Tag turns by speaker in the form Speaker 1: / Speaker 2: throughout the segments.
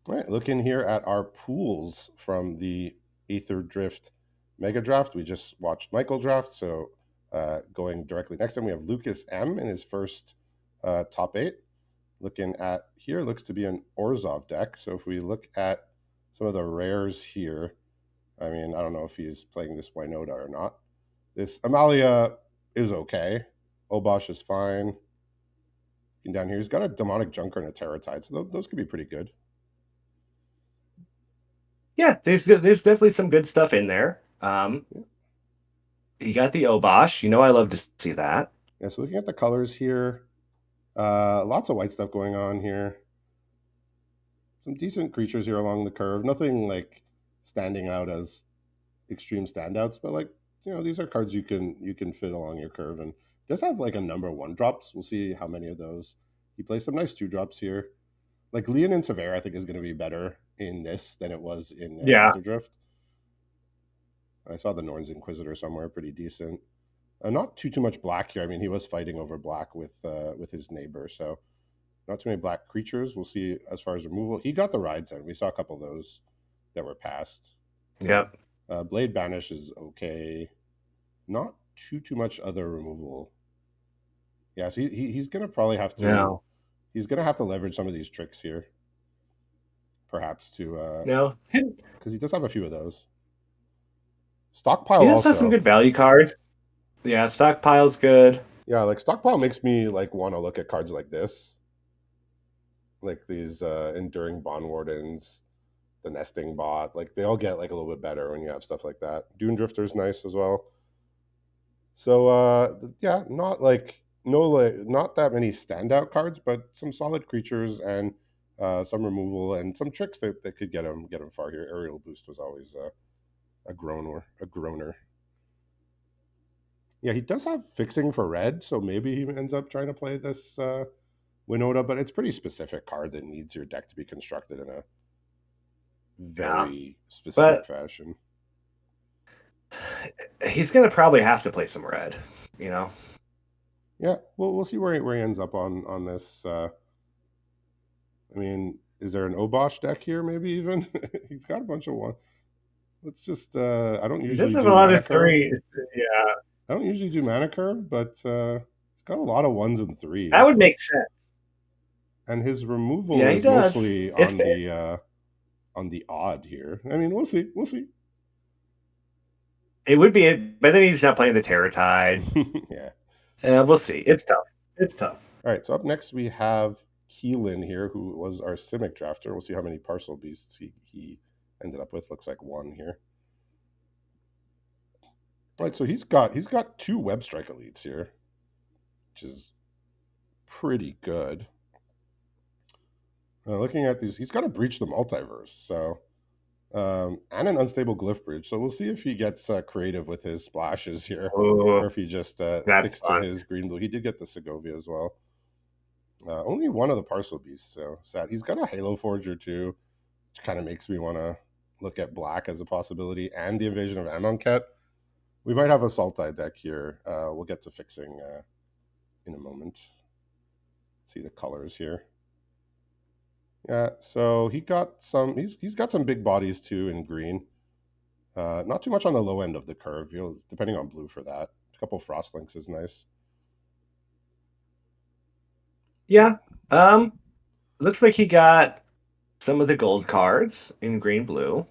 Speaker 1: All right, looking here at our pools from the Aetherdrift Megadraft. We just watched Michael draft, so going directly next to him, we have Lucas M in his first top eight. Looking at here, looks to be an Orzhov deck. So if we look at some of the rares here, I mean, I don't know if he's playing this Winota or not. This Amalia is okay. Obosh is fine. Looking down here, he's got a Demonic Junker and a Terratide, so those could be pretty good.
Speaker 2: Yeah, there's definitely some good stuff in there.
Speaker 1: Yeah.
Speaker 2: You got the Obosh. You know I love to see that.
Speaker 1: Yeah, so looking at the colors here, lots of white stuff going on here. Some decent creatures here along the curve. Nothing like standing out as extreme standouts, but like these are cards you can fit along your curve, and does have like a number one drops. We'll see how many of those. He plays some nice two drops here. Like Leon and Severe, I think is going to be better in this than it was in
Speaker 2: Yeah.
Speaker 1: Aetherdrift. I saw the Norn's Inquisitor somewhere, pretty decent. Not too much black here. I mean, he was fighting over black with his neighbor, so not too many black creatures. We'll see as far as removal. He got the rides in. We saw a couple of those that were passed.
Speaker 2: Yep.
Speaker 1: Blade Banish is okay. Not too much other removal. Yeah, so he's gonna probably have to
Speaker 2: No.
Speaker 1: he's gonna have to leverage some of these tricks here, perhaps to
Speaker 2: No.
Speaker 1: because he does have a few of those.
Speaker 2: He
Speaker 1: Stockpile
Speaker 2: does have some
Speaker 1: also.
Speaker 2: good value cards. Yeah, stockpile's good.
Speaker 1: Yeah, like stockpile makes me like want to look at cards like this, like these enduring bond wardens, the nesting bot. Like they all get like a little bit better when you have stuff like that. Dune Drifter's nice as well. So yeah, not like no like not that many standout cards, but some solid creatures and some removal and some tricks that could get him far here. Aerial Boost was always a groaner. Yeah, he does have fixing for red, so maybe he ends up trying to play this Winota, but it's pretty specific card that needs your deck to be constructed in a
Speaker 2: Yeah.
Speaker 1: very specific
Speaker 2: But
Speaker 1: fashion.
Speaker 2: he's gonna probably have to play some red, you know.
Speaker 1: Yeah, we'll see where he ends up on this. I mean, is there an Obosh deck here? Maybe even he's got a bunch of one. Let's just. I don't
Speaker 2: He does
Speaker 1: usually
Speaker 2: have a
Speaker 1: do
Speaker 2: lot
Speaker 1: mana
Speaker 2: of
Speaker 1: curve.
Speaker 2: three. Yeah.
Speaker 1: I don't usually do mana curve, but he's got a lot of ones and
Speaker 2: That would
Speaker 1: threes,
Speaker 2: make sense.
Speaker 1: and his removal
Speaker 2: Yeah, he
Speaker 1: is
Speaker 2: does.
Speaker 1: mostly
Speaker 2: It's
Speaker 1: on the odd here. I mean, we'll see. We'll see.
Speaker 2: it would be but then he's not playing the Terror Tide.
Speaker 1: Yeah.
Speaker 2: We'll see. It's tough. It's tough.
Speaker 1: All right. So up next we have Keelan here, who was our Simic drafter. We'll see how many Parcel Beasts he ended up with. Looks like one here. All right. So he's got two Web Strike elites here, which is pretty good. Looking at these, he's got to breach the multiverse. So and an unstable glyph bridge. So we'll see if he gets creative with his splashes here, or
Speaker 2: Oh,
Speaker 1: if he just
Speaker 2: that's
Speaker 1: sticks to
Speaker 2: fun.
Speaker 1: his green blue. He did get the Segovia as well. Only one of the Parcel Beasts, so sad. He's got a Halo Forger too, which kind of makes me want to look at black as a possibility, and the Invasion of Amonkhet. We might have a Sultai deck here. We'll get to fixing in a moment. See the colors here. Yeah, so he got some. He's got some big bodies too in green. Not too much on the low end of the curve, depending on blue for that. A couple Frost Links is nice.
Speaker 2: Yeah. Um, looks like he got some of the gold cards in green blue.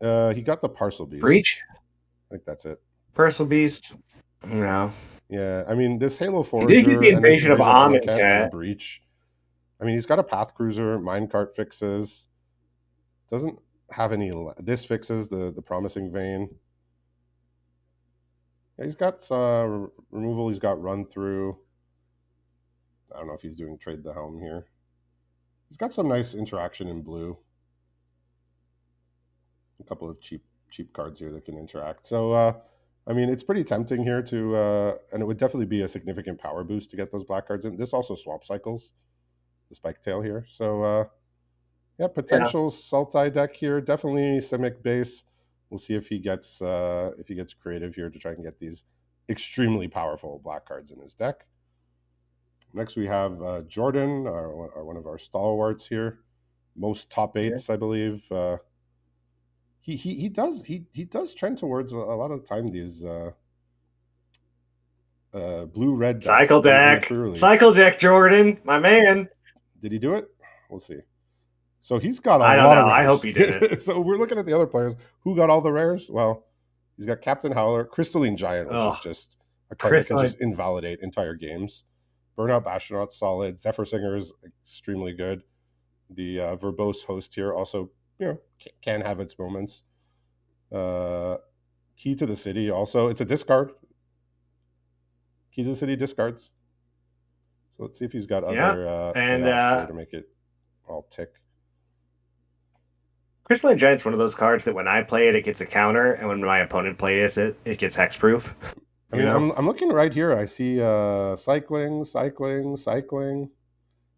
Speaker 1: He got the Parcel Beast.
Speaker 2: Breach,
Speaker 1: I think that's it.
Speaker 2: Personal Beast. No.
Speaker 1: Yeah, I mean this Halo
Speaker 2: He did get
Speaker 1: Forager
Speaker 2: the
Speaker 1: and this
Speaker 2: invasion of
Speaker 1: Invasion of Amonkhet and the
Speaker 2: Amonkhet.
Speaker 1: Breach. I mean he's got a Path Cruiser, Minecart fixes. Doesn't have any. This fixes the Promising Vein. Yeah, he's got removal. He's got run through. I don't know if he's doing Trade the Helm here. He's got some nice interaction in blue. A couple of cheap cards here that can interact. So I mean, it's pretty tempting here to, and it would definitely be a significant power boost to get those black cards in. This also swap cycles the Spike Tail here. So yeah,
Speaker 2: Yeah.
Speaker 1: potential Sultai deck here. Definitely Simic base. We'll see if he gets creative here to try and get these extremely powerful black cards in his deck. Next, we have Jordan, one of our stalwarts here. most top
Speaker 2: Yeah.
Speaker 1: eights, I believe. He does trend towards a lot of the time these blue red
Speaker 2: Cycle
Speaker 1: decks in
Speaker 2: deck.
Speaker 1: pre-release.
Speaker 2: Cycle deck, Jordan, my man.
Speaker 1: Did he do it? We'll see. So he's got a
Speaker 2: I don't
Speaker 1: lot of
Speaker 2: know. I hope
Speaker 1: rares.
Speaker 2: he did it.
Speaker 1: So we're looking at the other players who got all the rares. Well, he's got Captain Howler, Crystalline Giant, which is
Speaker 2: Oh,
Speaker 1: just a card that
Speaker 2: Chris,
Speaker 1: can just invalidate entire games. Burnout Bastronaut, solid. Zephyr Singer is extremely good. The verbose host here also, can have its moments. Uh, Key to the City also, it's a discard. Key to the City discards. So let's see if he's got
Speaker 2: yeah.
Speaker 1: other
Speaker 2: And
Speaker 1: payoffs here to make it all tick.
Speaker 2: Crystalline Giant's one of those cards that when I play it, it gets a counter, and when my opponent plays it, it gets hexproof.
Speaker 1: I
Speaker 2: You
Speaker 1: mean,
Speaker 2: know?
Speaker 1: I'm looking right here. I see cycling.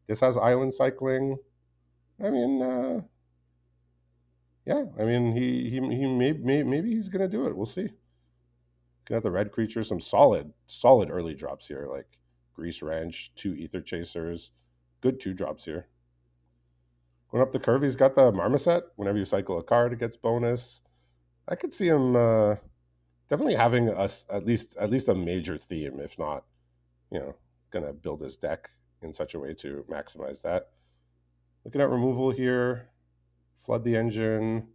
Speaker 1: This has island cycling. I mean, yeah. I mean, maybe he's gonna do it. We'll see. Looking at the red creatures, some solid early drops here, like Grease Ranch, two Ether Chasers, good two drops here. Going up the curve, he's got the Marmoset. Whenever you cycle a card, it gets bonus. I could see him definitely having us at least a major theme, if not, you know, gonna build his deck in such a way to maximize that. Looking at removal here, flood the engine.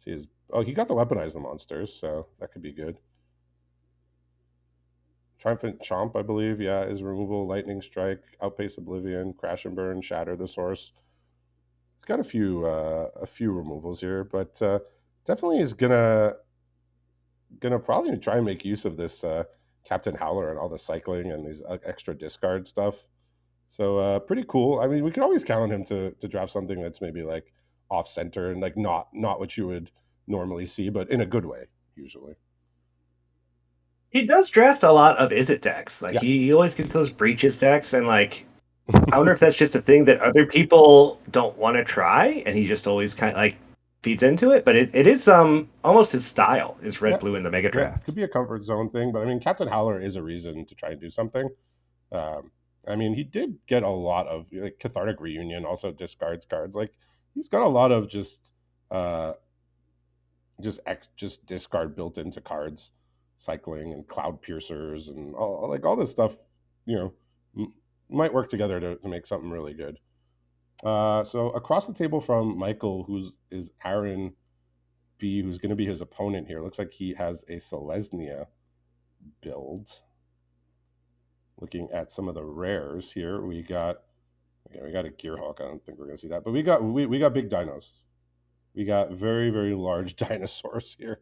Speaker 1: See his he got the weaponize the monsters, so that could be good. Triumphant Chomp, I believe, yeah, is removal. Lightning Strike, Outpace Oblivion, Crash and Burn, Shatter the Source. It's got a few removals here, but definitely is gonna probably try and make use of this Captain Howler and all the cycling and these extra discard stuff. So pretty cool. I mean, we could always count on him to draft something that's maybe like off center and like not what you would normally see, but in a good way usually.
Speaker 2: He does draft a lot of Izzet decks. Like
Speaker 1: Yeah.
Speaker 2: he always gets those breaches decks, and like I wonder if that's just a thing that other people don't want to try, and he just always kind of like feeds into it. But it is almost his style is red
Speaker 1: Yeah.
Speaker 2: blue in the Mega
Speaker 1: Yeah.
Speaker 2: Draft.
Speaker 1: Could be a comfort zone thing, but I mean, Captain Howler is a reason to try and do something. Um, I mean, he did get a lot of like Cathartic Reunion, also discards cards. Like he's got a lot of uh, just discard built into cards, cycling and cloud piercers and all this stuff. You know, might work together to make something really good. So across the table from Michael, who's is Aaron B, who's going to be his opponent here. Looks like he has a Selesnya build. Looking at some of the rares here, we got a Gearhawk. I don't think we're gonna see that, but we got big dinos. We got very large dinosaurs here.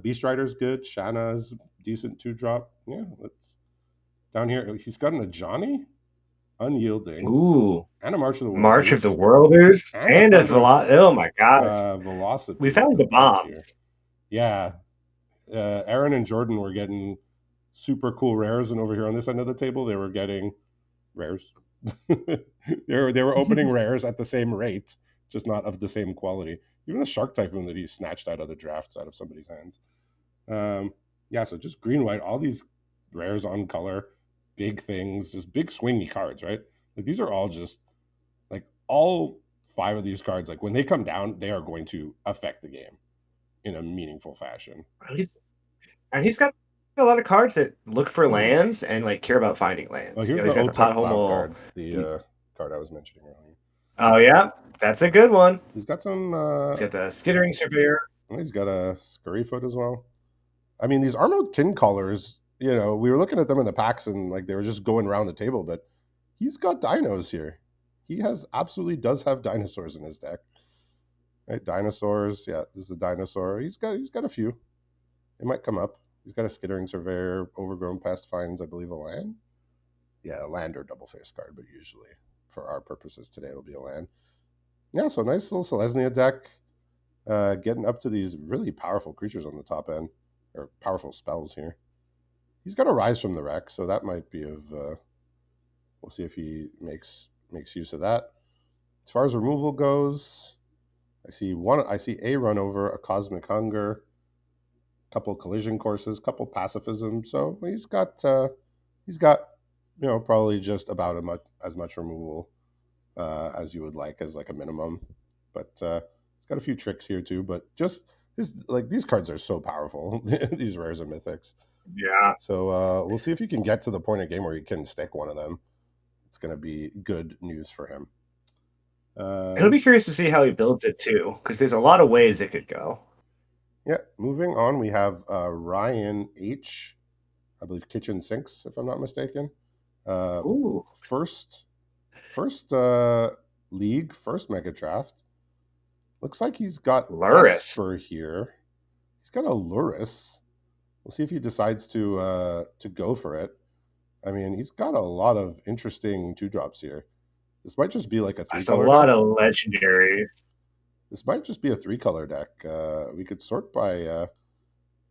Speaker 1: Beast Rider's good. Shanna's decent two drop. Yeah, let's down here. He's got an Ajani, Unyielding,
Speaker 2: Ooh,
Speaker 1: and a March of the
Speaker 2: March of the
Speaker 1: Worlders,
Speaker 2: Worlders
Speaker 1: and a
Speaker 2: and a
Speaker 1: Thunderous
Speaker 2: Oh my gosh, we
Speaker 1: Velocity
Speaker 2: found the
Speaker 1: event here.
Speaker 2: bombs.
Speaker 1: Yeah, Aaron and Jordan were getting super cool rares, and over here on this end of the table, they were getting rares. they were opening rares at the same rate, just not of the same quality. Even the Shark Typhoon that he snatched out of the drafts out of somebody's hands. Yeah, so just green white, all these rares on color, big things, just big swingy cards, right? Like these are all just like all five of these cards. Like when they come down, they are going to affect the game in a meaningful fashion.
Speaker 2: He's, and he's got a lot of cards that look for
Speaker 1: Mhm.
Speaker 2: lands and like care about finding
Speaker 1: Well,
Speaker 2: lands. You
Speaker 1: here's
Speaker 2: know,
Speaker 1: the
Speaker 2: he's got the
Speaker 1: Otep
Speaker 2: pothole
Speaker 1: Cloud
Speaker 2: mole.
Speaker 1: card, the card I was mentioning earlier.
Speaker 2: Oh yeah, that's a good one.
Speaker 1: He's got some.
Speaker 2: He's got the Skittering Surveyor.
Speaker 1: He's got a Scurryfoot as well. I mean, these Armored Kin Collars. We were looking at them in the packs and like they were just going around the table, but he's got dinos here. He has absolutely does have dinosaurs in his deck. Right, dinosaurs. Yeah, this is a dinosaur. He's got a few. It might come up. He's got a Skittering Surveyor, Overgrown Pest Finds, I believe, a land. Yeah, a land or double face card, but usually for our purposes today, it'll be a land. Yeah, so nice little Selesnya deck. Getting up to these really powerful creatures on the top end, or powerful spells here. He's got a Rise from the Wreck, so that might be of. We'll see if he makes use of that. As far as removal goes, I see one. I see a run over, a Cosmic Hunger, couple collision courses, couple pacifism. So he's got Probably just about as much removal as you would like as like a minimum. But it's got a few tricks here too. But just this, like these cards are so powerful. These rares and mythics.
Speaker 2: Yeah.
Speaker 1: So we'll see if you can get to the point of game where you can stick one of them. It's going to be good news for him.
Speaker 2: It'll
Speaker 1: Um,
Speaker 2: be curious to see how he builds it too, because there's a lot of ways it could go.
Speaker 1: yeah, moving on, we have Ryan H. I believe Kitchen Sinks, if I'm not mistaken. Uh,
Speaker 2: Ooh,
Speaker 1: first, first league, first Megadraft. Looks like he's got
Speaker 2: Luris.
Speaker 1: Esper here. He's got a Luris. We'll see if he decides to go for it. I mean, he's got a lot of interesting two drops here. This might just be like a three
Speaker 2: That's a
Speaker 1: color
Speaker 2: lot
Speaker 1: deck.
Speaker 2: of legendaries.
Speaker 1: This might just be a three color deck. We could sort by.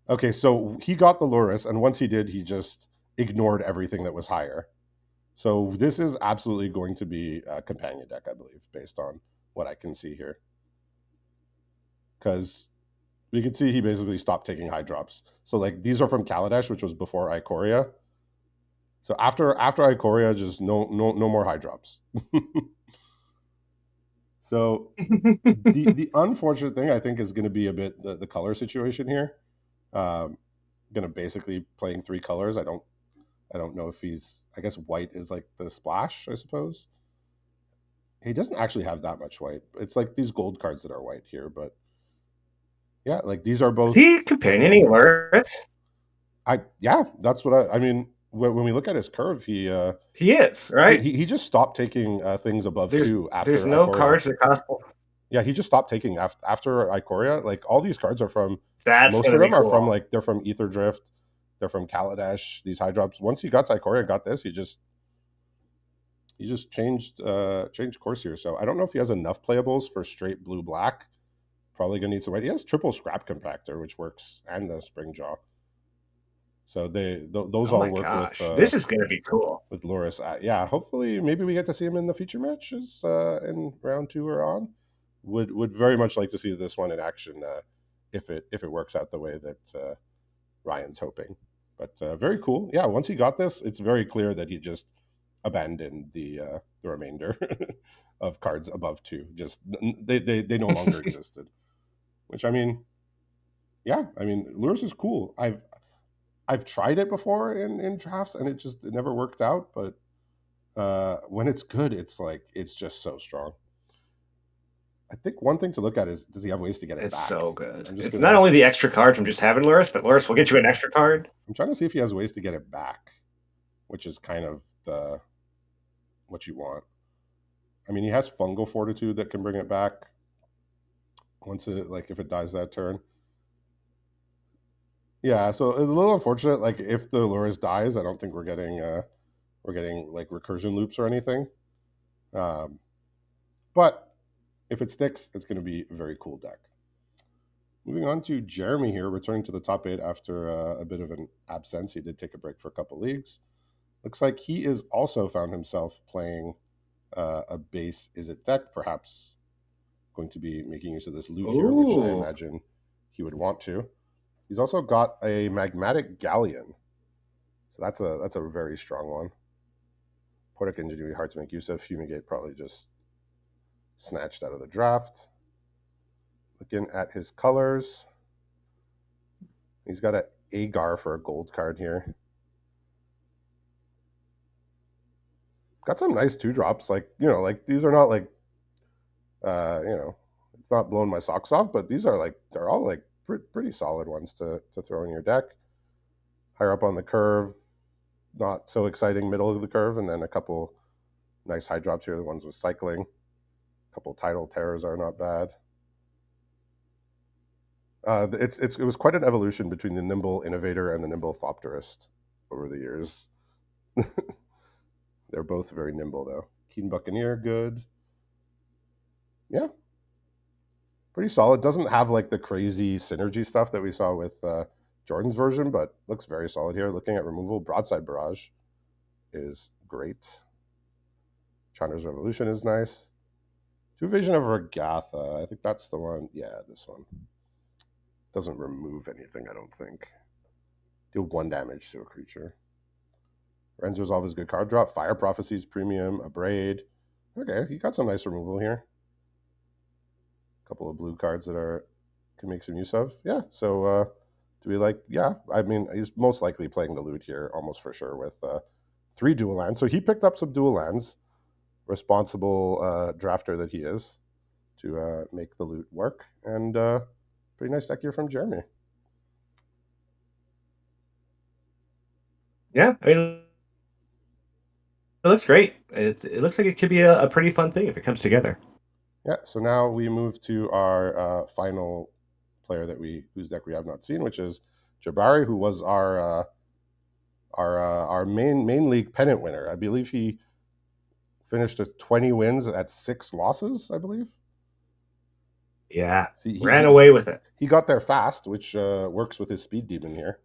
Speaker 1: Okay, so he got the Luris, and once he did, he just ignored everything that was higher. So this is absolutely going to be a companion deck, I believe, based on what I can see here. Because we can see he basically stopped taking high drops. So like these are from Kaladesh, which was before Ikoria. So after Ikoria, just no more high drops. So the unfortunate thing I think is going to be a bit the color situation here. Um, going to basically playing three colors. I don't know if he's. I guess white is like the splash. I suppose he doesn't actually have that much white. It's like these gold cards that are white here, but yeah, like these are
Speaker 2: Is
Speaker 1: both
Speaker 2: he companioning Luris?
Speaker 1: yeah, that's what I mean. When we look at his curve,
Speaker 2: He is, right?
Speaker 1: he just stopped taking things above
Speaker 2: There's
Speaker 1: two
Speaker 2: there's
Speaker 1: after
Speaker 2: no
Speaker 1: Ikoria.
Speaker 2: cards that cost.
Speaker 1: Yeah, he just stopped taking after Ikoria. Like all these cards are from,
Speaker 2: That's
Speaker 1: most
Speaker 2: gonna
Speaker 1: of
Speaker 2: be
Speaker 1: them are from
Speaker 2: cool.
Speaker 1: like they're from Aetherdrift, they're from Kaladesh. These high drops. Once he got to Ikoria, got this, he just changed course here. So I don't know if he has enough playables for straight blue black. Probably gonna need some white. He has triple scrap compactor, which works, and the spring jaw. So those
Speaker 2: Oh
Speaker 1: all
Speaker 2: my
Speaker 1: work
Speaker 2: gosh, this is gonna be cool.
Speaker 1: with Loris. Yeah, hopefully maybe we get to see him in the future matches in round two or on. Would very much like to see this one in action if it works out the way that Ryan's hoping. But very cool. Yeah, once he got this, it's very clear that he just abandoned the remainder of cards above two. Just they no longer existed. Which I mean, yeah, I mean, Lures is cool. I've tried it before in drafts, and it never worked out. But when it's good, it's like it's just so strong. I think one thing to look at is does he have ways to get it
Speaker 2: It's
Speaker 1: back?
Speaker 2: so good.
Speaker 1: I'm just
Speaker 2: It's not
Speaker 1: gonna
Speaker 2: only the extra card from just having Luris, but Luris will get you an extra card.
Speaker 1: I'm trying to see if he has ways to get it back, which is kind of the what you want. I mean, he has fungal fortitude that can bring it back once it like if it dies that turn. Yeah, so it's a little unfortunate. Like if the Loris dies, I don't think we're getting like recursion loops or anything. Um, but if it sticks, it's going to be a very cool deck. Moving on to Jeremy here, returning to the top eight after a bit of an absence. He did take a break for a couple leagues. Looks like he is also found himself playing a base is it deck, perhaps going to be making use of this loot here, which I
Speaker 2: Ooh,
Speaker 1: imagine he would want to. He's also got a magmatic galleon, so that's a very strong one. Poetic Ingenuity, hard to make use of. Fumigate probably just snatched out of the draft. Looking at his colors, he's got a Agar for a gold card here. Got some nice two drops. Like like these are not like it's not blowing my socks off, but these are like they're all like pretty solid ones to throw in your deck. Higher up on the curve, not so exciting middle of the curve, and then a couple nice high drops here. The ones with cycling, a couple tidal terrors are not bad. It was quite an evolution between the nimble innovator and the nimble thopterist over the years. They're both very nimble though. Keen Buccaneer, good. Yeah, pretty solid. Doesn't have like the crazy synergy stuff that we saw with Jordan's version, but looks very solid here. Looking at removal, Broadside Barrage is great. Chandra's Revolution is nice. Two Vision of Regatha. I think that's the one. Yeah, this one. Doesn't remove anything, I don't think. Deal one damage to a creature. Ren's Resolve is good card drop. Fire Prophecies Premium, a Braid. Okay, you got some nice removal here. A couple of blue cards that are can make some use of. Yeah. So do we like? Yeah. I mean, he's most likely playing the loot here, almost for sure, with 3 dual lands. So he picked up some dual lands. Responsible drafter that he is to make the loot work, and pretty nice deck here from Jeremy.
Speaker 2: Yeah, I mean, it looks great. It looks like it could be a pretty fun thing if it comes together.
Speaker 1: Yeah. So now we move to our final player that whose deck we have not seen, which is Jabari, who was our main league pennant winner. I believe he finished with 20 wins at 6 losses. I believe.
Speaker 2: Yeah,
Speaker 1: See,
Speaker 2: ran away with it.
Speaker 1: he got there fast, which works with his speed demon here.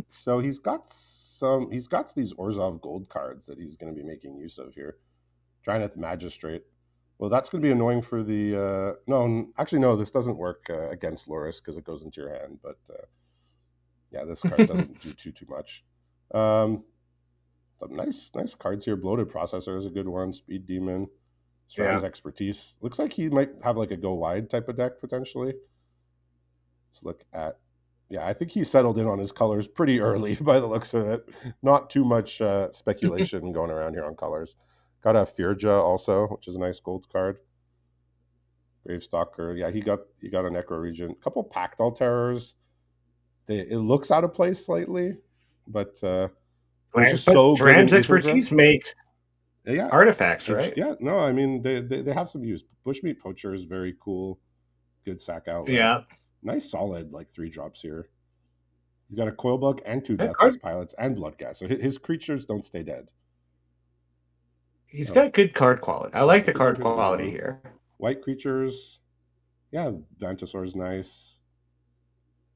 Speaker 1: So he's got these Orzhov gold cards that he's going to be making use of here. Dryneth Magistrate. Well, that's going to be annoying for the. No, actually, no. This doesn't work against Loris because it goes into your hand. But yeah, this card doesn't do too much. Some nice cards here. Bloated Processor is a good one. Speed Demon. Strand's
Speaker 2: Yeah.
Speaker 1: Expertise. Looks like he might have like a go wide type of deck potentially. Let's look at. Yeah, I think he settled in on his colors pretty early by the looks of it. Not too much speculation going around here on colors. Got a Firja also, which is a nice gold card. Gravestalker. Yeah, he got a Necro Regent. A couple Pactal Terrors. It looks out of place slightly, but they're just
Speaker 2: But
Speaker 1: so good in
Speaker 2: Strand's
Speaker 1: Aetherdrift.
Speaker 2: expertise makes
Speaker 1: Yeah,
Speaker 2: artifacts, right?
Speaker 1: yeah. No, I mean they have some use. Bushmeat Poacher is very cool. Good sack outlet.
Speaker 2: Yeah.
Speaker 1: Nice solid like 3 drops here. He's got a Coil Bug and 2
Speaker 2: That
Speaker 1: Deathless
Speaker 2: card,
Speaker 1: Pilots and Blood Gas. So his creatures don't stay dead.
Speaker 2: he's
Speaker 1: Oh,
Speaker 2: got good card quality. I
Speaker 1: yeah,
Speaker 2: like
Speaker 1: the
Speaker 2: the card
Speaker 1: creatures are good
Speaker 2: quality
Speaker 1: too.
Speaker 2: here.
Speaker 1: White creatures, yeah, Dinosaur's nice.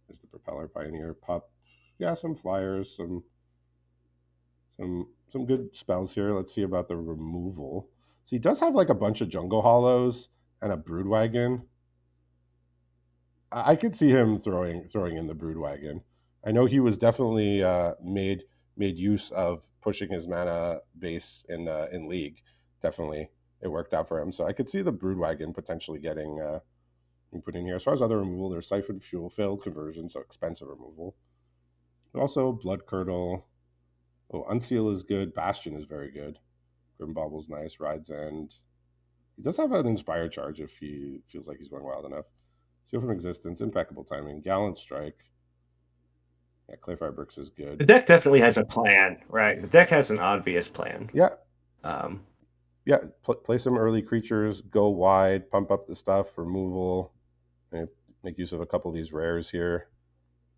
Speaker 1: There's the Propeller Pioneer Pup. Yeah, some flyers, some good spells here. Let's see about the removal. So he does have like a bunch of Jungle Hollows and a Brood Wagon. I could see him throwing in the Brood Wagon. I know he was definitely made use of pushing his mana base in League. Definitely, it worked out for him. So I could see the Brood Wagon potentially getting put in here. As far as other removal, there's Siphoned Fuel, Failed Conversion, so expensive removal. But also Blood Curdle. Oh, Unseal is good. Bastion is very good. Grim Bobble's nice. Ride's End. He does have an Inspire Charge if he feels like he's going wild enough. Seal from Existence, impeccable timing. Gallant Strike. Yeah, Clayfire Bricks is
Speaker 2: The
Speaker 1: good.
Speaker 2: deck definitely has a plan, right? The deck has an obvious plan.
Speaker 1: Yeah,
Speaker 2: Um,
Speaker 1: yeah. Play some early creatures, go wide, pump up the stuff, removal, and make use of a couple of these rares here.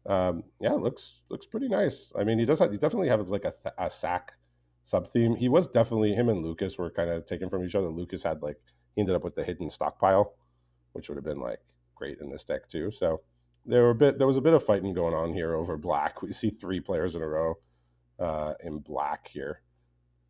Speaker 1: Yeah, looks pretty nice. I mean, he definitely have like a sack sub theme. He was definitely him and Lucas were kind of taken from each other. Lucas had like he ended up with the hidden stockpile, which would have been like great in this deck too. So there was a bit of fighting going on here over black. We see 3 players in a row in black here.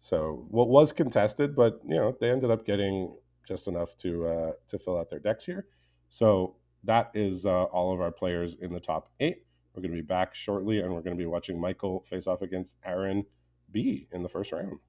Speaker 1: So what was contested, but they ended up getting just enough to fill out their decks here. So that is all of our players in the top 8. We're going to be back shortly, and we're going to be watching Michael face off against Aaron B in the first round.